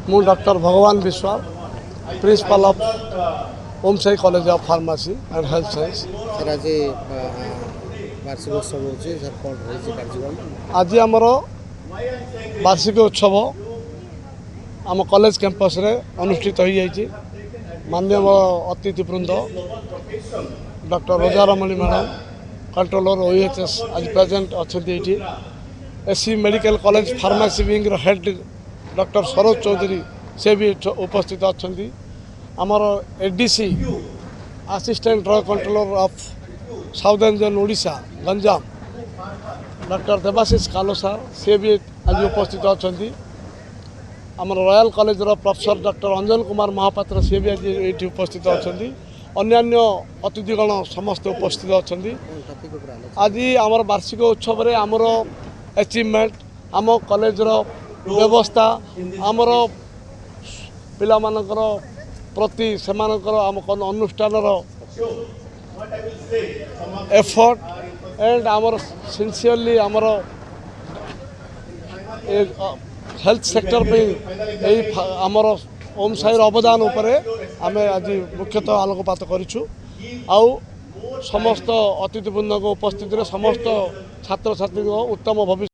मु doctor Bhagwan Biswal principal of Om Sai college of pharmacy and health science. Sir आज वार्षिक उत्सव होची सर कोन होची कार्यक्रम आज आमर वार्षिक उत्सव आम कॉलेज कैंपस रे अनुष्ठित हो जाइए। माननीय अतिथिवृंद doctor Rojaramani madam controller OHS आज प्रेजेंट अच्छा ये SC medical college pharmacy wing head doctor Saroj Chaudhary से भी उपस्थित अच्छा। आमर ADC assistant drug controller of southern zone Odisha Ganjam doctor Debashish कालो सार से भी आज उपस्थित अच्छा। आमर royal college professor doctor Anjan Kumar Mahapatra सी भी आज ये उपस्थित अच्छा। अन्यान्य अतिथिगण समस्त उपस्थित अच्छा। आज आमर वार्षिक उत्सव रे आमर अचीवमेंट आम कॉलेज व्यवस्था आमर पिला मानकर प्रति सेमानकर आम अनुष्ठान एफर्ट एंड आमर सिंसियरली आमर हेल्थ सेक्टर पे आमर ओम साई अवदान उपरे आमे आज मुख्यतः आलोकपात करूँ। आउ समस्त अतिथिवृंद उपस्थित समस्त छात्र छात्री उत्तम भविष्य